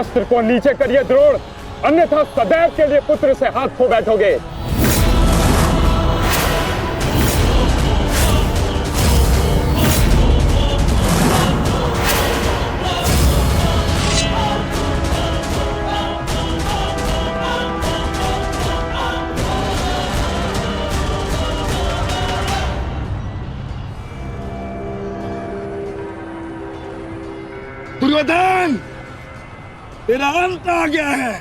शस्त्र को नीचे करिए द्रोण, अन्यथा सदैव के लिए पुत्र से हाथ खो बैठोगे। दुर्योधन, तेरा अंत आ गया है।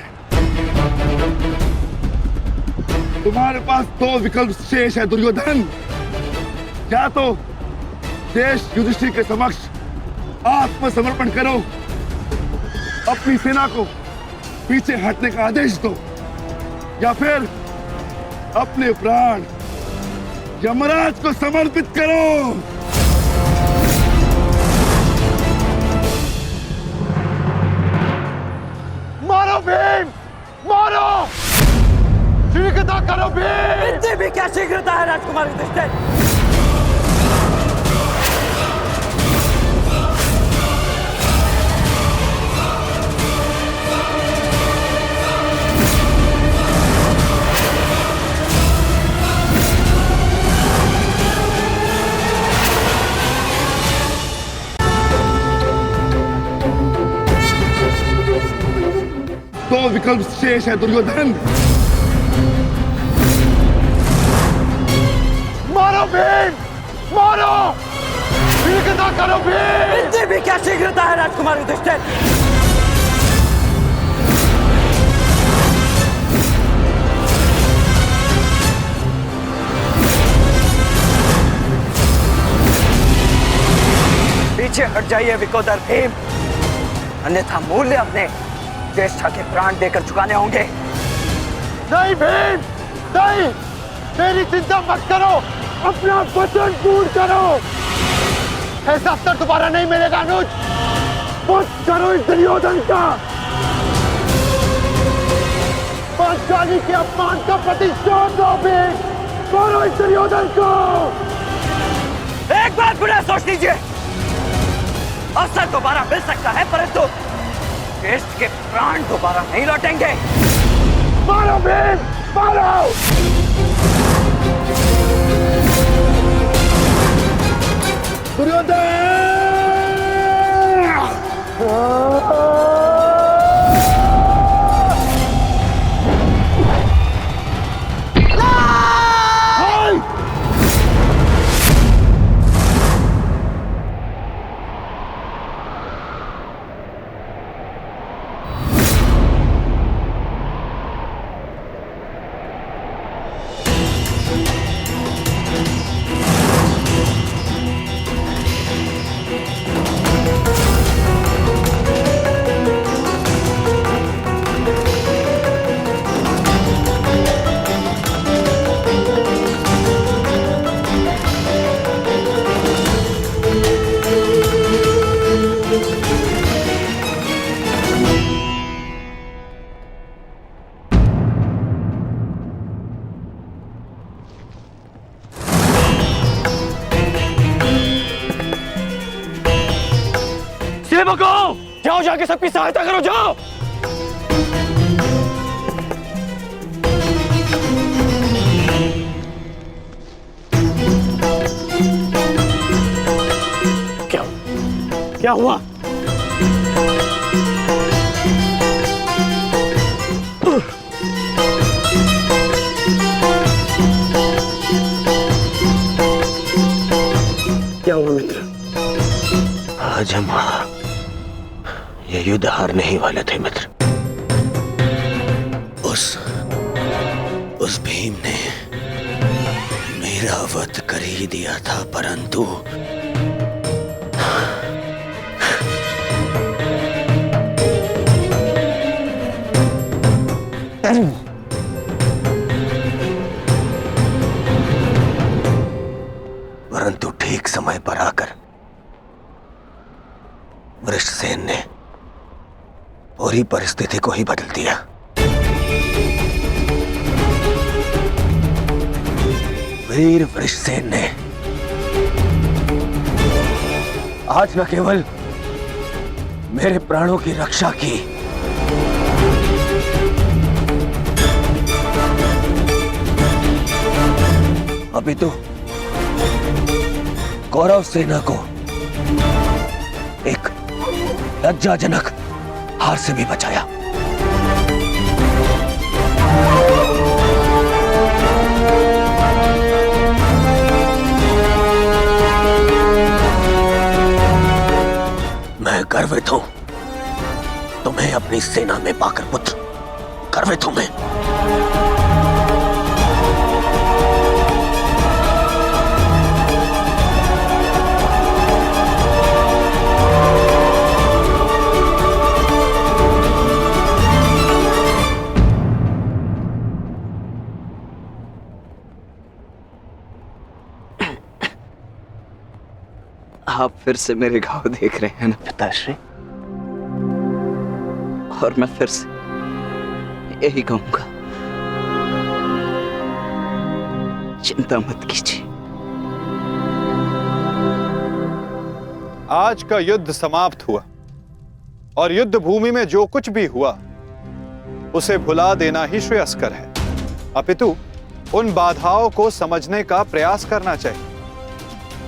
तुम्हारे पास दो विकल्प शेष है दुर्योधन। या तो देश युधिष्ठिर के समक्ष आत्मसमर्पण करो, अपनी सेना को पीछे हटने का आदेश दो, या फिर अपने प्राण यमराज को समर्पित करो। मारो भीम, मारो! शीघ्रता करो भीम! इतनी भी क्या शीघ्रता है राजकुमार युधिष्ठिर? दो विकल्प शेष है दुर्योधन। मारो भीम, मारो! शीघ्रता करो भीम! इतनी भी क्या शीघ्रता है राजकुमार युधिष्ठिर? पीछे हट जाइए विकोदर भीम, अन्यथा मूल्य अपने ज्येष्ठा के प्राण देकर चुकाने होंगे। नहीं भीम, नहीं! मेरी चिंता मत करो, अपना वचन पूर्ण करो। ऐसा अवसर दोबारा नहीं मिलेगा अनुज। मत करो इस दुर्योधन का। पांचाली के अपमान का प्रतिशोध दो भीम। मारो इस दुर्योधन को। एक बार पुनः सोच लीजिए, अवसर दोबारा मिल सकता है, परंतु देश के प्राण दोबारा नहीं लौटेंगे। मारो भीम, मारो! दुर्योधन! जाओ, जाके सबकी सहायता करो, जाओ। क्या हुआ? क्या हुआ मित्र? आज हम ये युद्ध हारने ही वाले थे मित्र। उस भीम ने मेरा वध कर ही दिया था, परंतु ठीक समय पर आकर वृषसेन ने पूरी परिस्थिति को ही बदल दिया। वीर वृषसेन ने आज न केवल मेरे प्राणों की रक्षा की, अभी तो कौरव सेना को एक लज्जाजनक हार से भी बचाया। मैं गर्वित हूं तुम्हें अपनी सेना में पाकर पुत्र, गर्वित हूं मैं। आप फिर से मेरे घाव देख रहे हैं ना पिताश्री, और मैं फिर से यही कहूंगा, चिंता मत कीजिए। आज का युद्ध समाप्त हुआ और युद्ध भूमि में जो कुछ भी हुआ उसे भुला देना ही श्रेयस्कर है, अपितु उन बाधाओं को समझने का प्रयास करना चाहिए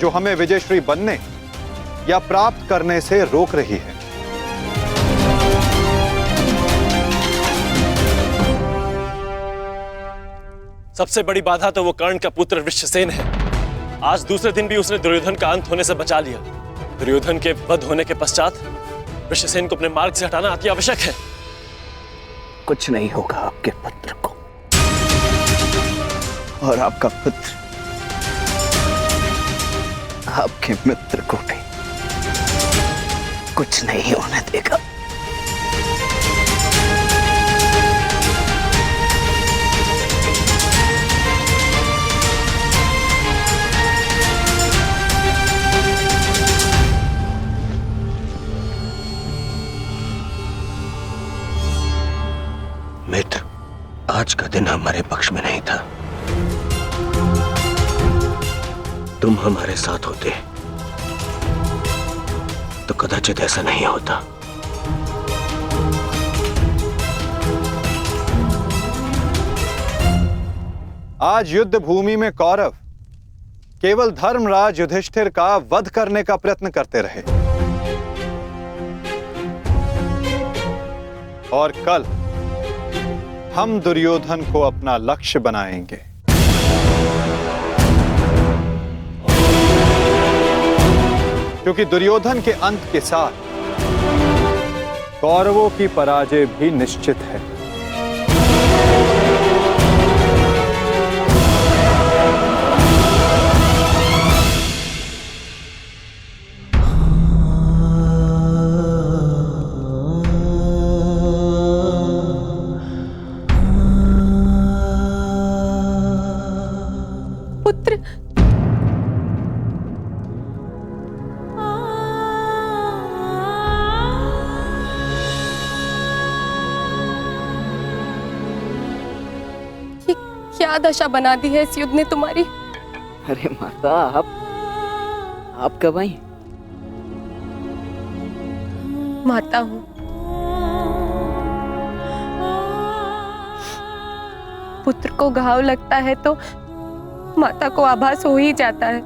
जो हमें विजयश्री बनने या प्राप्त करने से रोक रही है। सबसे बड़ी बाधा तो वो कर्ण का पुत्र वृषसेन है। आज दूसरे दिन भी उसने दुर्योधन का अंत होने से बचा लिया। दुर्योधन के वध होने के पश्चात वृषसेन को अपने मार्ग से हटाना अति आवश्यक है। कुछ नहीं होगा आपके पुत्र को, और आपका पुत्र आपके मित्र को भी कुछ नहीं होने देगा। मित्र, आज का दिन हमारे पक्ष में नहीं था। तुम हमारे साथ होते तो कदाचित ऐसा नहीं होता। आज युद्ध भूमि में कौरव केवल धर्मराज युधिष्ठिर का वध करने का प्रयत्न करते रहे, और कल हम दुर्योधन को अपना लक्ष्य बनाएंगे। क्योंकि दुर्योधन के अंत के साथ कौरवों की पराजय भी निश्चित है। पुत्र, क्या दशा बना दी है इस युद्ध ने तुम्हारी। अरे माता, आप कब आई? माता हूं, पुत्र को घाव लगता है तो माता को आभास हो ही जाता है।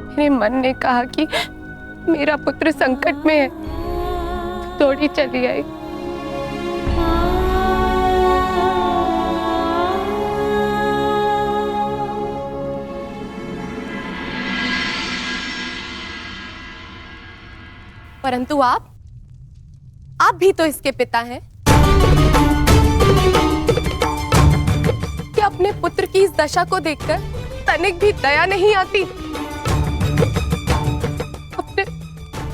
मेरे मन ने कहा कि मेरा पुत्र संकट में है, दौड़ी चली आई। परंतु आप भी तो इसके पिता हैं। क्या अपने पुत्र की इस दशा को देखकर तनिक भी दया नहीं आती? अपने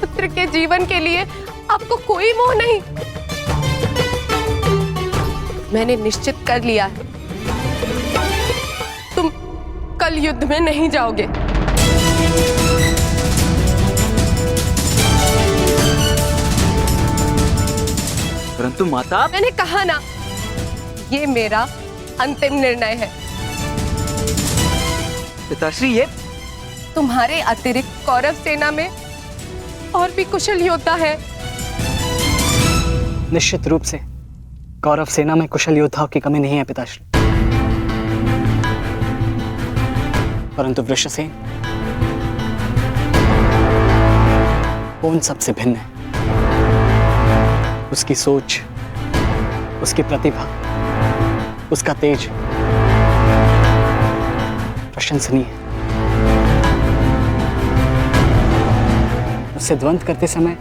पुत्र के जीवन के लिए आपको कोई मोह नहीं? मैंने निश्चित कर लिया है, तुम कल युद्ध में नहीं जाओगे। परंतु माता, मैंने कहा ना, ये मेरा अंतिम निर्णय है। पिताश्री, ये तुम्हारे अतिरिक्त कौरव सेना में और भी कुशल योद्धा है। निश्चित रूप से कौरव सेना में कुशल योद्धाओं की कमी नहीं है पिताश्री। परंतु वृषसेन वो उन सबसे भिन्न है। उसकी सोच, उसकी प्रतिभा, उसका तेज प्रशंसनीय है। उससे द्वंद्व करते समय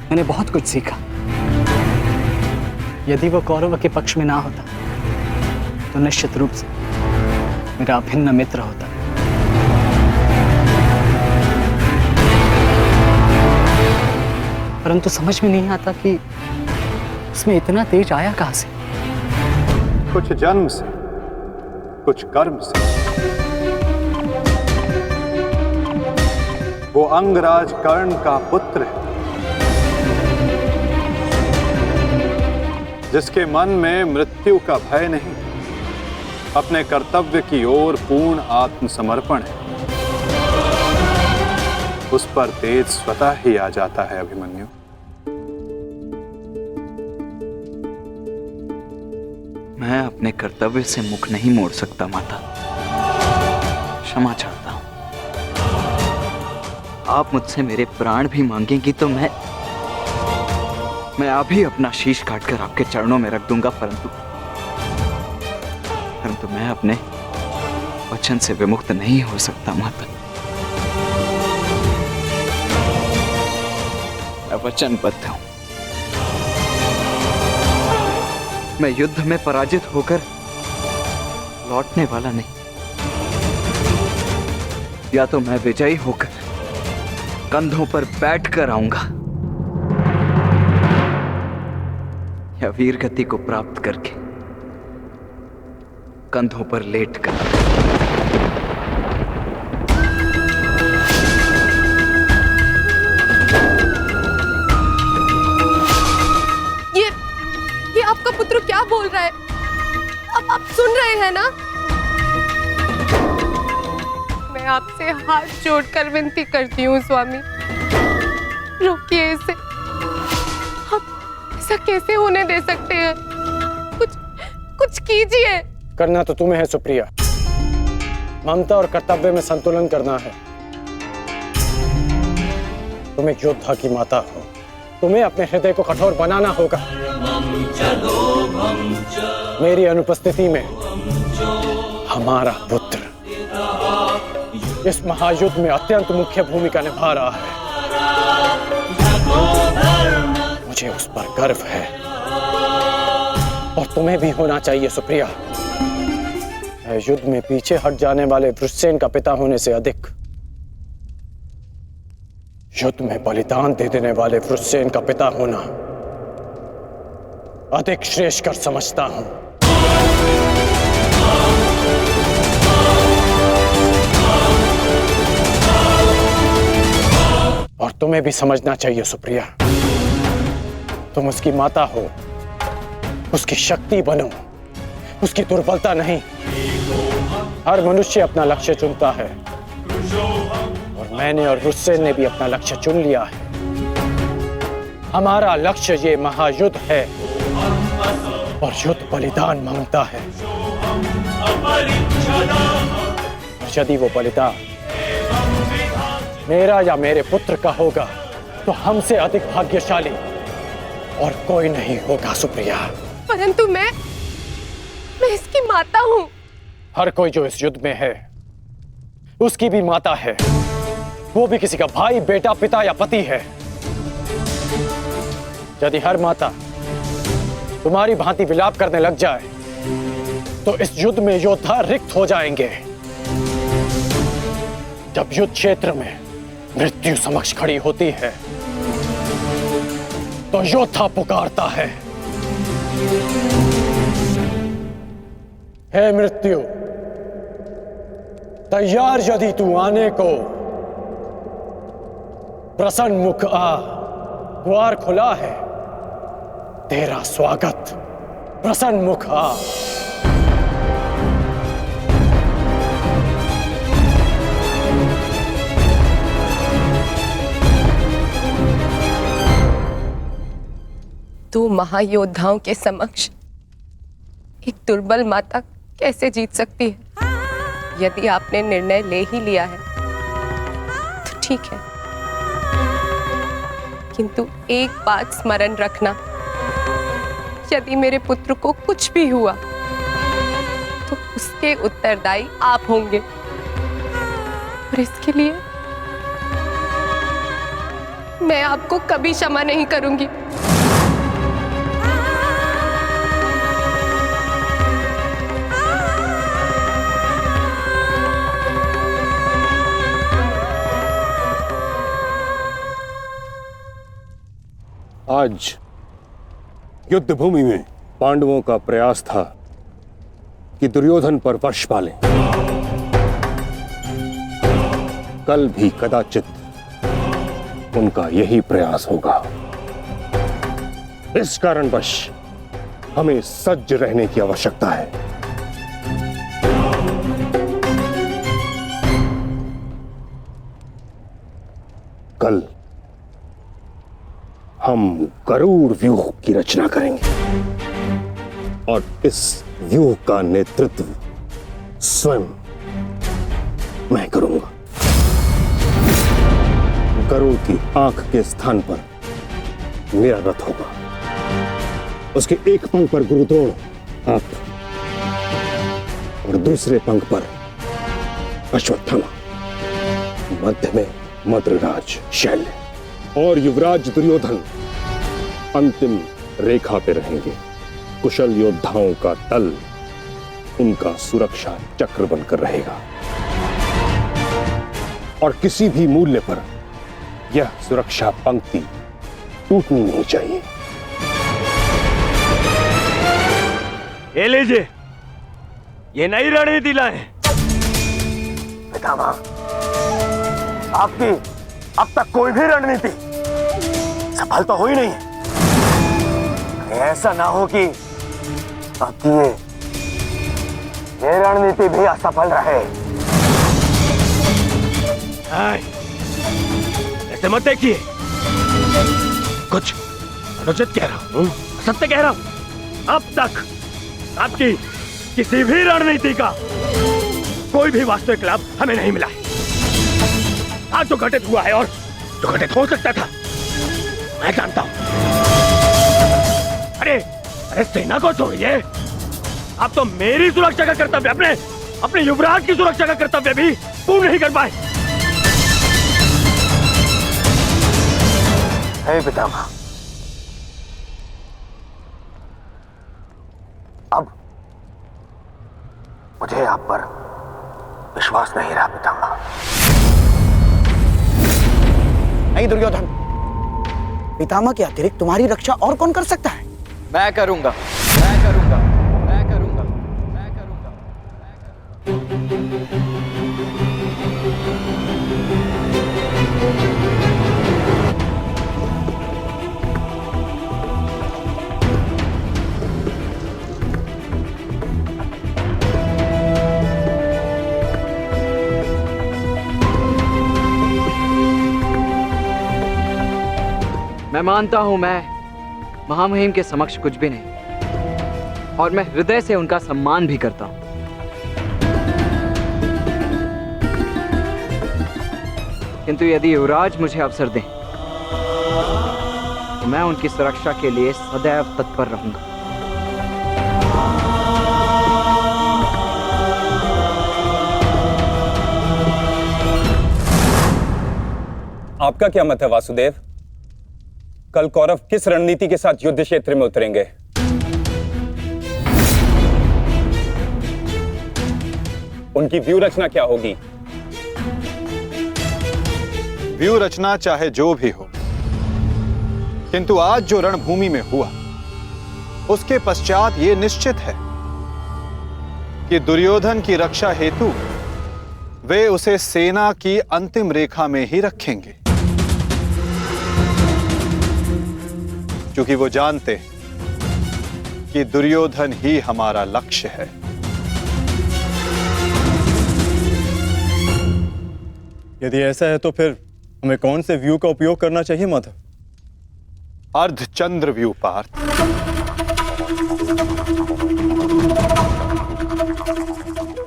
मैंने बहुत कुछ सीखा। यदि वो कौरव के पक्ष में ना होता तो निश्चित रूप से मेरा अभिन्न मित्र होता। परंतु समझ में नहीं आता कि उसमें इतना तेज आया कहां से। कुछ जन्म से, कुछ कर्म से। वो अंगराज कर्ण का पुत्र है, जिसके मन में मृत्यु का भय नहीं, अपने कर्तव्य की ओर पूर्ण आत्मसमर्पण है। उस पर तेज स्वतः ही आ जाता है अभिमन्यु। मैं अपने कर्तव्य से मुख नहीं मोड़ सकता माता, क्षमा चाहता हूं। आप मुझसे मेरे प्राण भी मांगेंगी तो मैं अभी अपना शीश काटकर आपके चरणों में रख दूंगा, परंतु मैं अपने वचन से विमुक्त नहीं हो सकता माता। मैं वचनबद्ध हूं। मैं युद्ध में पराजित होकर लौटने वाला नहीं। या तो मैं विजयी होकर कंधों पर बैठकर आऊंगा, या वीर गति को प्राप्त करके कंधों पर लेटकर। ये आपका पुत्र क्या बोल रहा है? अब आप सुन रहे हैं ना? मैं आपसे हाथ जोड़कर विनती करती हूँ स्वामी, रोकिए इसे। आप ऐसा कैसे होने दे सकते हैं? कुछ कीजिए। करना तो तुम्हें है सुप्रिया। ममता और कर्तव्य में संतुलन करना है। तुम एक योद्धा की माता हो, तुम्हें अपने हृदय को कठोर बनाना होगा। मेरी अनुपस्थिति में हमारा पुत्र इस महायुद्ध में अत्यंत मुख्य भूमिका निभा रहा है। मुझे उस पर गर्व है और तुम्हें भी होना चाहिए सुप्रिया। युद्ध में पीछे हट जाने वाले वृषसेन का पिता होने से अधिक युद्ध में बलिदान दे देने वाले वृषसेन का पिता होना अधिक श्रेष्ठकर समझता हूं। और तुम्हें भी समझना चाहिए सुप्रिया, तुम उसकी माता हो, उसकी शक्ति बनो, उसकी दुर्बलता नहीं। हर मनुष्य अपना लक्ष्य चुनता है और मैंने और वृषसेन ने भी अपना लक्ष्य चुन लिया है। हमारा लक्ष्य ये महायुद्ध है और युद्ध बलिदान मांगता है। और यदि वो बलिदान मेरा या मेरे पुत्र का होगा तो हमसे अधिक भाग्यशाली और कोई नहीं होगा सुप्रिया। परंतु मैं इसकी माता हूं। हर कोई जो इस युद्ध में है उसकी भी माता है, वो भी किसी का भाई, बेटा, पिता या पति है। यदि हर माता तुम्हारी भांति विलाप करने लग जाए तो इस युद्ध में योद्धा रिक्त हो जाएंगे। जब युद्ध क्षेत्र में मृत्यु समक्ष खड़ी होती है तो योद्धा पुकारता है, हे मृत्यु, तैयार यदि तू आने को, प्रसन्न मुख आ, द्वार खुला है, तेरा स्वागत, प्रसन्न मुख आ। दो महायोद्धाओं के समक्ष एक दुर्बल माता कैसे जीत सकती है? यदि आपने निर्णय ले ही लिया है तो ठीक है, किंतु एक बात स्मरण रखना, यदि मेरे पुत्र को कुछ भी हुआ तो उसके उत्तरदायी आप होंगे, और इसके लिए मैं आपको कभी क्षमा नहीं करूंगी। आज युद्ध भूमि में पांडवों का प्रयास था कि दुर्योधन पर वश पालें। कल भी कदाचित उनका यही प्रयास होगा। इस कारणवश हमें सज्ज रहने की आवश्यकता है। कल हम गरुड़ व्यूह की रचना करेंगे और इस व्यूह का नेतृत्व स्वयं मैं करूंगा। गरुड़ की आंख के स्थान पर मेरा रथ होगा। उसके एक पंख पर गुरुद्रोण आप और दूसरे पंख पर अश्वत्थामा, मध्य में मद्रराज शैल्य और युवराज दुर्योधन अंतिम रेखा पे रहेंगे। कुशल योद्धाओं का दल उनका सुरक्षा चक्र बनकर रहेगा और किसी भी मूल्य पर यह सुरक्षा पंक्ति टूटनी नहीं चाहिए। ये लीजिए, ये नई रणनीति लाए। पितामह, आपकी अब तक कोई भी रणनीति सफल तो हुई नहीं है। ऐसा ना हो कि आपकी ये रणनीति भी असफल रहे। ऐसे मत देखिए, कुछ अनुचित कह रहा हूं, सत्य कह रहा हूं। अब तक आपकी किसी भी रणनीति का कोई भी वास्तविक लाभ हमें नहीं मिला है। आज जो घटित हुआ है और जो घटित हो सकता था, मैं जानता हूं। अरे सेना को छोड़िए, आप तो मेरी सुरक्षा का कर्तव्य, अपने युवराज की सुरक्षा का कर्तव्य भी पूर्ण नहीं कर पाए। हे पितामह, अब मुझे आप पर विश्वास नहीं रहा पितामह। नहीं दुर्योधन, पितामह के अतिरिक्त तुम्हारी रक्षा और कौन कर सकता है? मैं करूंगा, मैं करूंगा, मैं करूंगा, मैं करूंगा। मैं मानता हूं मैं महामहिम के समक्ष कुछ भी नहीं, और मैं हृदय से उनका सम्मान भी करता हूं। किंतु यदि युवराज मुझे अवसर दें तो मैं उनकी सुरक्षा के लिए सदैव तत्पर रहूंगा। आपका क्या मत है वासुदेव? कल कौरव किस रणनीति के साथ युद्ध क्षेत्र में उतरेंगे? उनकी व्यू रचना क्या होगी? व्यू रचना चाहे जो भी हो, किंतु आज जो रणभूमि में हुआ उसके पश्चात यह निश्चित है कि दुर्योधन की रक्षा हेतु वे उसे सेना की अंतिम रेखा में ही रखेंगे, क्योंकि वो जानते हैं कि दुर्योधन ही हमारा लक्ष्य है। यदि ऐसा है तो फिर हमें कौन से व्यू का उपयोग करना चाहिए माधव? अर्धचंद्र व्यू पार्थ।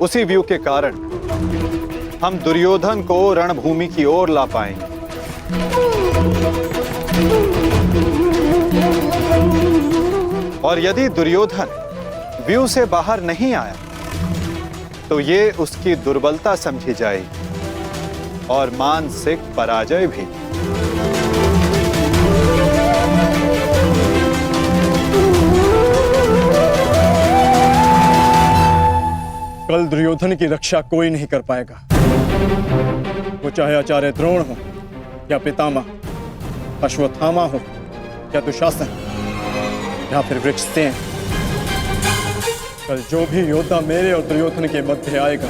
उसी व्यू के कारण हम दुर्योधन को रणभूमि की ओर ला पाएंगे। और यदि दुर्योधन व्यू से बाहर नहीं आया तो ये उसकी दुर्बलता समझी जाएगी और मानसिक पराजय भी। कल दुर्योधन की रक्षा कोई नहीं कर पाएगा, वो चाहे आचार्य द्रोण हो या पितामह, अश्वत्थामा हो या दुशासन या फिर वृक्षसेन। कल जो भी योद्धा मेरे और दुर्योधन के मध्य आएगा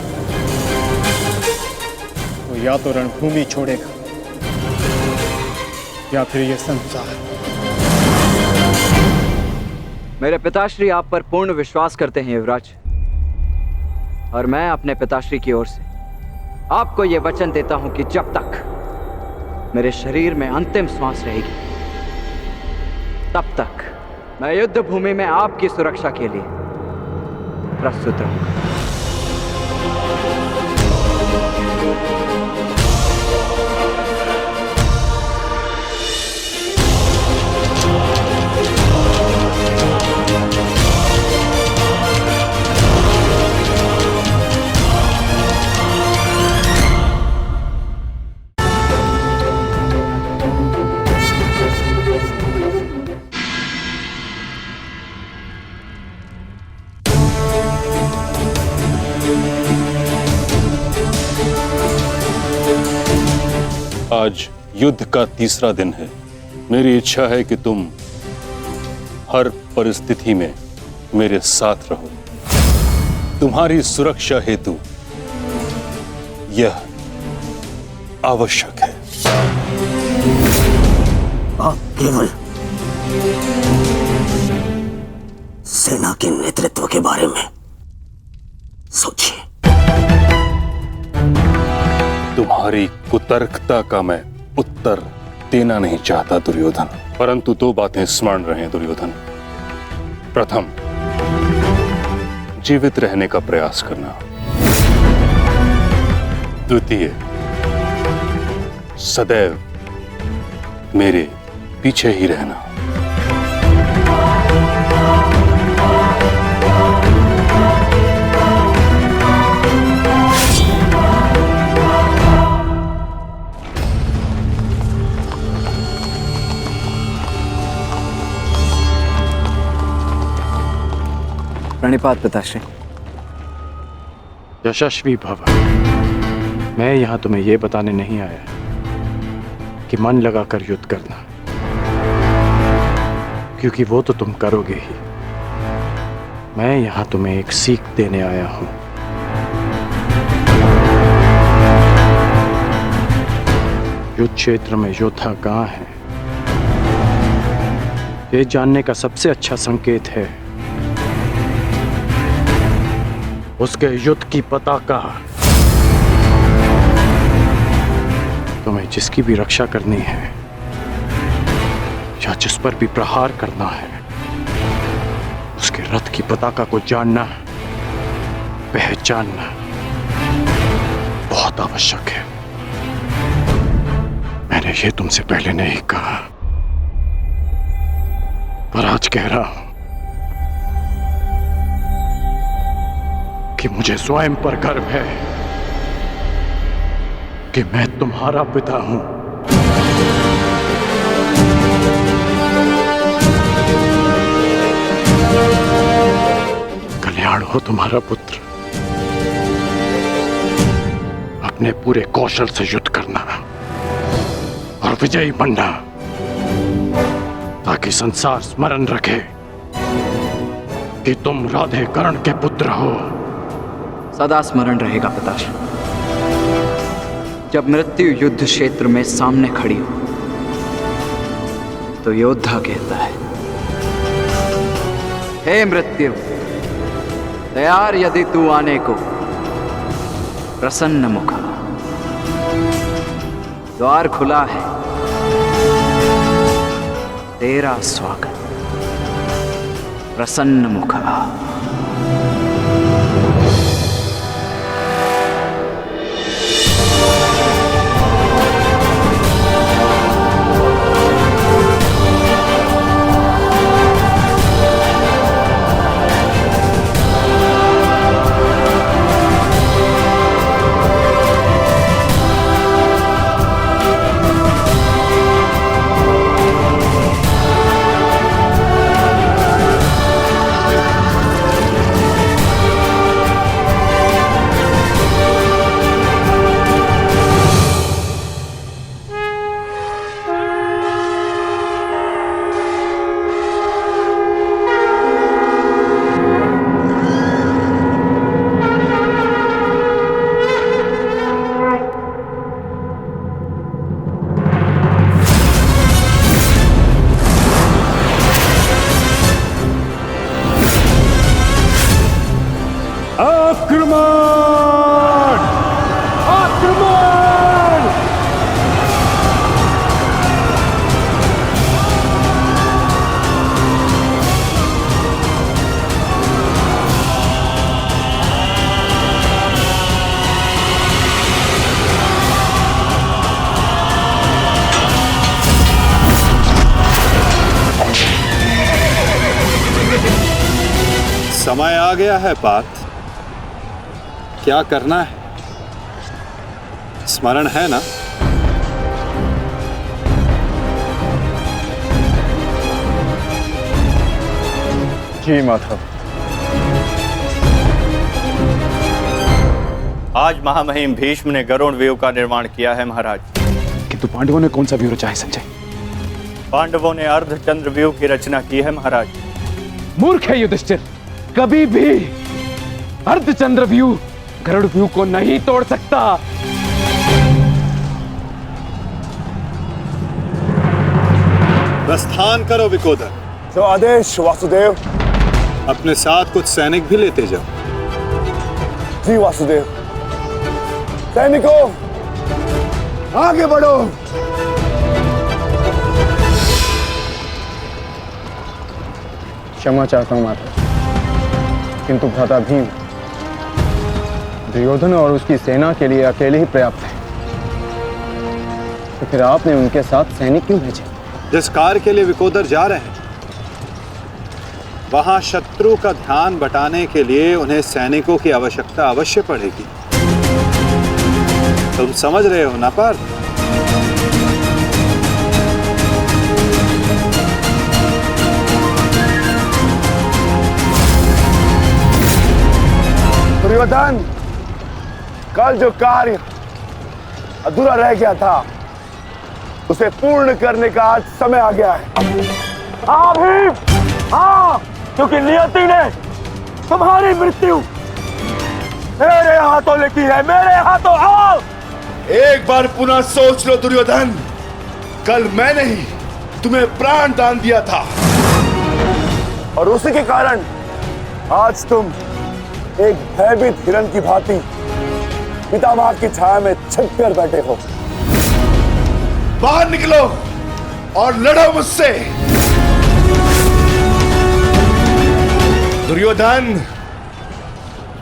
तो या तो रणभूमि छोड़ेगा या फिर यह संसार। मेरे पिताश्री आप पर पूर्ण विश्वास करते हैं युवराज, और मैं अपने पिताश्री की ओर से आपको यह वचन देता हूं कि जब तक मेरे शरीर में अंतिम श्वास रहेगी तब तक मैं युद्ध भूमि में आपकी सुरक्षा के लिए प्रस्तुत रहूंगा। आज युद्ध का तीसरा दिन है। मेरी इच्छा है कि तुम हर परिस्थिति में मेरे साथ रहो। तुम्हारी सुरक्षा हेतु यह आवश्यक है। आप केवल सेना के नेतृत्व के बारे में सोचिए। तुम्हारी कुतर्कता का मैं उत्तर देना नहीं चाहता दुर्योधन, परंतु दो बातें स्मरण रहें दुर्योधन। प्रथम, जीवित रहने का प्रयास करना। द्वितीय, सदैव मेरे पीछे ही रहना। प्रणिपात पिताश्री। यशस्वी भव। मैं यहां तुम्हें यह बताने नहीं आया कि मन लगाकर युद्ध करना, क्योंकि वो तो तुम करोगे ही। मैं यहां तुम्हें एक सीख देने आया हूं। युद्ध क्षेत्र में योद्धा कहां है, ये जानने का सबसे अच्छा संकेत है उसके युद्ध की पताका। तुम्हें जिसकी भी रक्षा करनी है या जिस पर भी प्रहार करना है, उसके रथ की पताका को जानना, पहचानना बहुत आवश्यक है। मैंने ये तुमसे पहले नहीं कहा, पर आज कह रहा हूं कि मुझे स्वयं पर गर्व है कि मैं तुम्हारा पिता हूं। कल्याण हो तुम्हारा पुत्र। अपने पूरे कौशल से युद्ध करना और विजयी बनना, ताकि संसार स्मरण रखे कि तुम राधे कर्ण के पुत्र हो। सदा स्मरण रहेगा पिताश्री। जब मृत्यु युद्ध क्षेत्र में सामने खड़ी हो तो योद्धा कहता है, हे मृत्यु, तैयार यदि तू आने को, प्रसन्न मुखा। द्वार खुला है, तेरा स्वागत, प्रसन्न मुखा। गया है पार्थ। क्या करना है स्मरण है ना? जी माधव। आज महामहिम भीष्म ने गरुड़ व्यूह का निर्माण किया है महाराज। किंतु पांडवों ने कौन सा व्यूह रचा है संजय? पांडवों ने अर्धचंद्र व्यूह की रचना की है महाराज। मूर्ख है युधिष्ठिर, कभी भी अर्धचंद्र व्यूह गरुड़ व्यूह को नहीं तोड़ सकता। प्रस्थान करो विकोदर। जो आदेश वासुदेव। अपने साथ कुछ सैनिक भी लेते जाओ। जी वासुदेव। सैनिकों आगे बढ़ो। क्षमा चाहता हूं माता, किंतु भ्राता भीम दुर्योधन और उसकी सेना के लिए अकेले ही पर्याप्त है। तो फिर आपने उनके साथ सैनिक क्यों भेजे? जिस कार्य के लिए विकोदर जा रहे हैं वहां शत्रु का ध्यान बटाने के लिए उन्हें सैनिकों की आवश्यकता अवश्य पड़ेगी। तुम समझ रहे हो ना पार्थ? दुर्योधन, कल जो कार्य अधूरा रह गया था उसे पूर्ण करने का आज समय आ गया है। हाँ भीम, हाँ, क्योंकि नियति ने तुम्हारी मृत्यु मेरे हाथों लिखी है, मेरे हाथों। आओ एक बार पुनः सोच लो दुर्योधन, कल मैंने ही तुम्हें प्राण दान दिया था और उसी के कारण आज तुम एक भयभीत हिरण की भांति पितामह की छाया में छिपकर बैठे हो। बाहर निकलो और लड़ो मुझसे। दुर्योधन,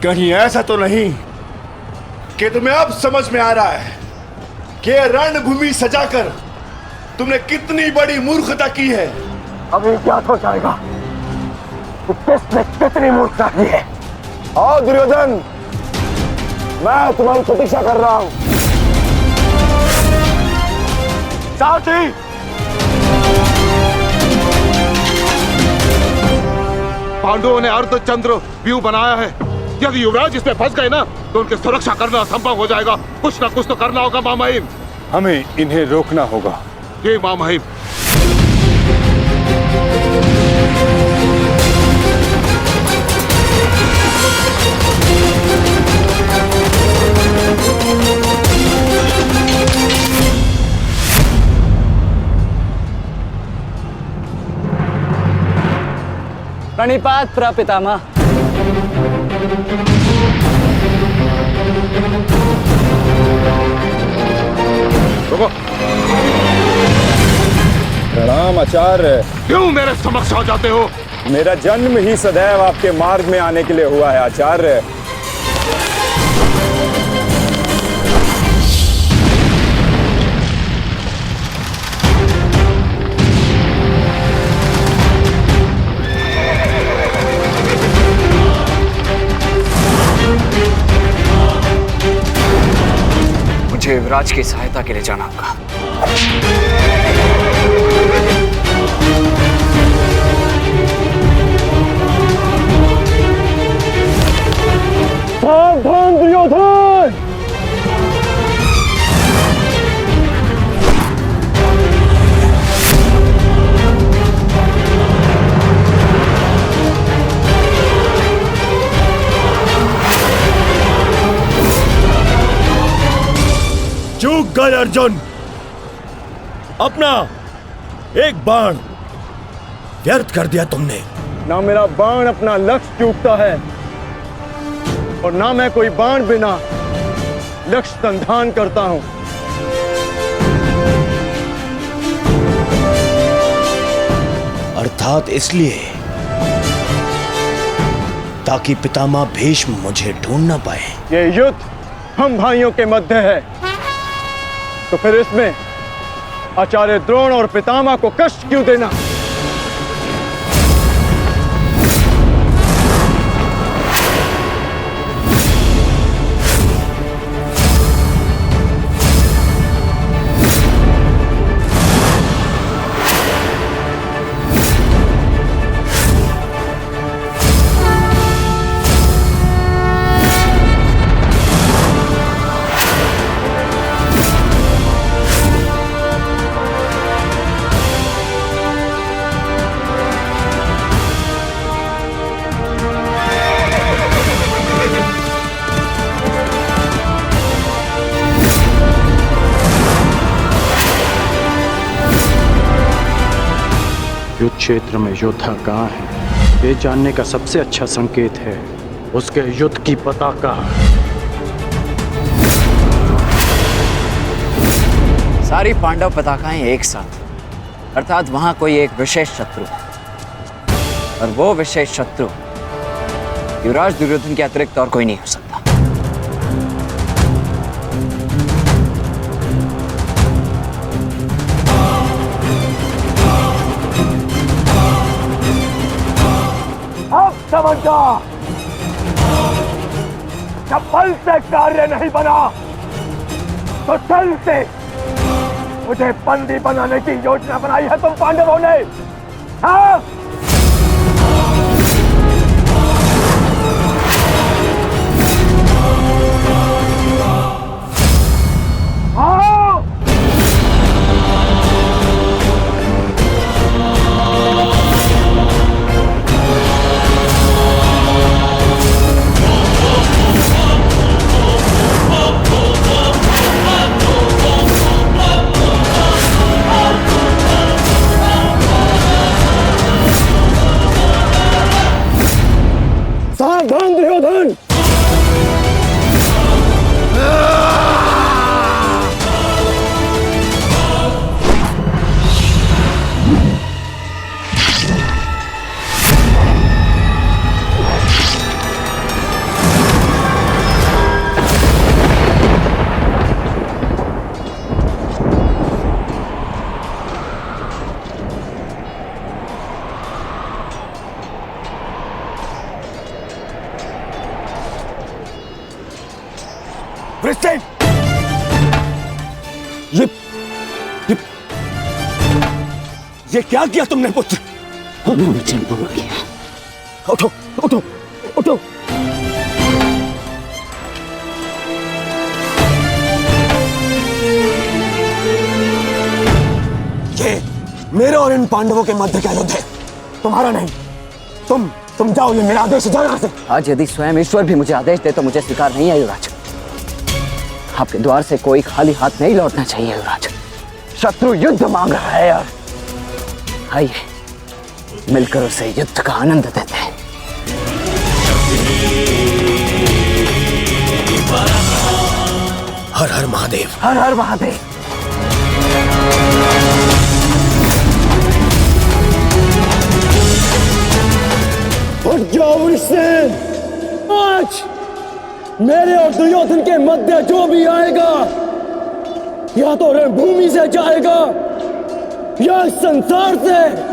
कहीं ऐसा तो नहीं कि तुम्हें अब समझ में आ रहा है कि रणभूमि सजाकर तुमने कितनी बड़ी मूर्खता की है? अभी ज्ञात हो जाएगा कि किसने कितनी मूर्खता की है। आओ दुर्योधन, मैं तुम्हारी प्रतीक्षा कर रहा हूं। साथी, पांडवों ने अर्धचंद्र व्यूह बनाया है। यदि युवराज इसमें फंस गए ना तो उनकी सुरक्षा करना असंभव हो जाएगा। कुछ ना कुछ तो करना होगा महामहिम। हमें इन्हें रोकना होगा। ये महामहिम। प्रणिपात प्रपितामह। प्रणाम आचार्य। क्यों मेरे समक्ष आ जाते हो? मेरा जन्म ही सदैव आपके मार्ग में आने के लिए हुआ है आचार्य। मुझे युवराज की सहायता के लिए जाना होगा। सावधान दुर्योधन! चूक गए अर्जुन, अपना एक बाण व्यर्थ कर दिया तुमने। ना मेरा बाण अपना लक्ष्य चूकता है और ना मैं कोई बाण बिना लक्ष्य संधान करता हूं। अर्थात इसलिए ताकि पितामह भीष्म मुझे ढूंढ ना पाए। ये युद्ध हम भाइयों के मध्य है, तो फिर इसमें आचार्य द्रोण और पितामह को कष्ट क्यों देना? युद्ध क्षेत्र में योद्धा कहाँ है, ये जानने का सबसे अच्छा संकेत है उसके युद्ध की पताका। सारी पांडव पताकाएं एक साथ, अर्थात वहां कोई एक विशेष शत्रु है, और वो विशेष शत्रु युवराज दुर्योधन के अतिरिक्त और कोई नहीं हो सकता। अब समझा, जब बल से कार्य नहीं बना तो छल से मुझे बंदी बनाने की योजना बनाई है तुम पांडवों ने। हाँ? सावधान दुर्योधन! ये क्या किया तुमने पुत्र? मुझे भूल गया। उठो उठो उठो। ये मेरे और इन पांडवों के मध्य का युद्ध है, तुम्हारा नहीं। तुम जाओ, ये मेरा आदेश, जाओ यहाँ से। आज यदि स्वयं ईश्वर भी मुझे आदेश दे तो मुझे स्वीकार नहीं है युवराज। आपके द्वार से कोई खाली हाथ नहीं लौटना चाहिए युवराज। शत्रु युद्ध मांग रहा है यार। आइए मिलकर उसे युद्ध का आनंद देते हैं। हर हर महादेव, हर हर महादेव। उठ जाओ वृषसेन। आज मेरे और दुर्योधन के मध्य जो भी आएगा या तो रणभूमि से जाएगा या संसार से।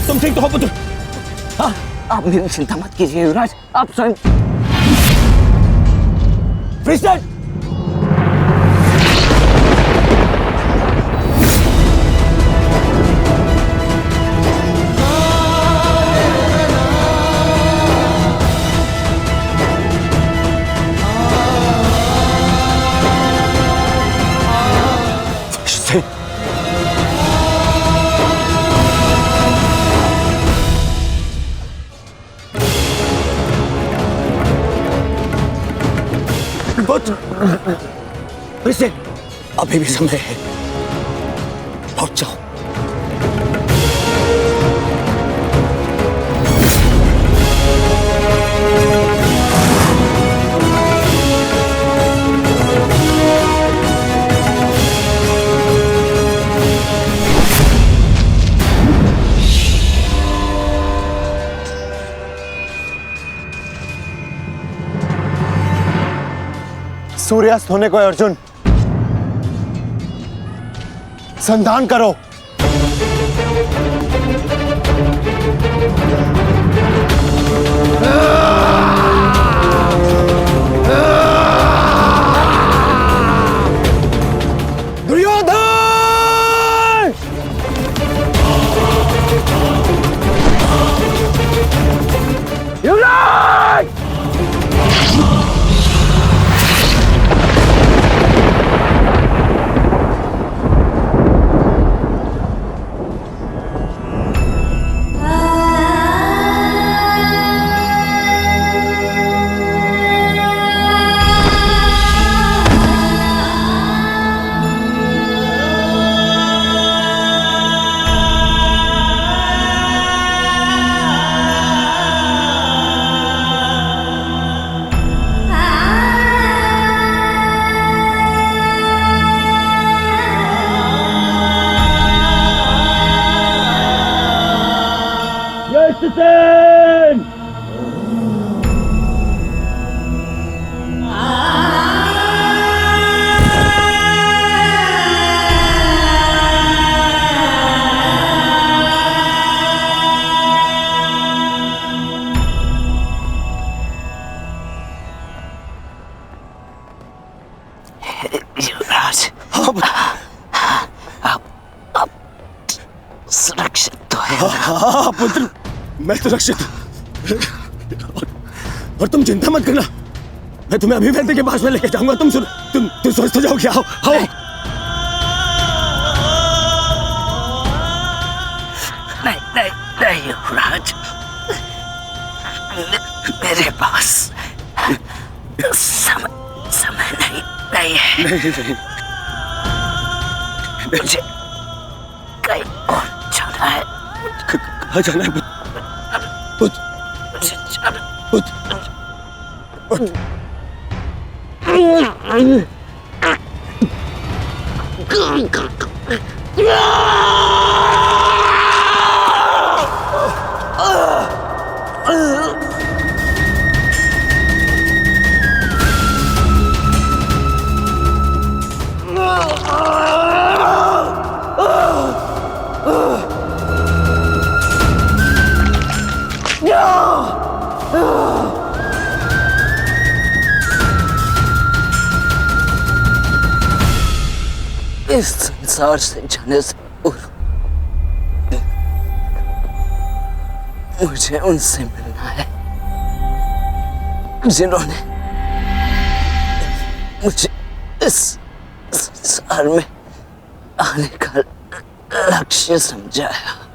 तुम ठीक तो हो पुत्र? हाँ? आप मेरी चिंता मत कीजिए युवराज, आप स्वयं। वैसे अभी भी समय है, पहुंच जाओ। सूर्यास्त होने को है अर्जुन। संधान करो। दुर्योधन! युवराज! युवराज, अब सुरक्षित तो है। हाँ पुत्र, मैं सुरक्षित। और तुम चिंता मत करना, मैं तुम्हें अभिमन्यु के पास में लेके जाऊंगा। तुम स्वस्थ हो जाओगे। आओ आओ। नहीं युवराज, मेरे पास समय नहीं है। नहीं। मुझे कहीं और जाना है। कहाँ जाना है पुत्र? मुझे जाना इस संसार से जाने से पूर्व मुझे उनसे मिलना है जिन्होंने मुझे इस संसार में आने का लक्ष्य समझाया।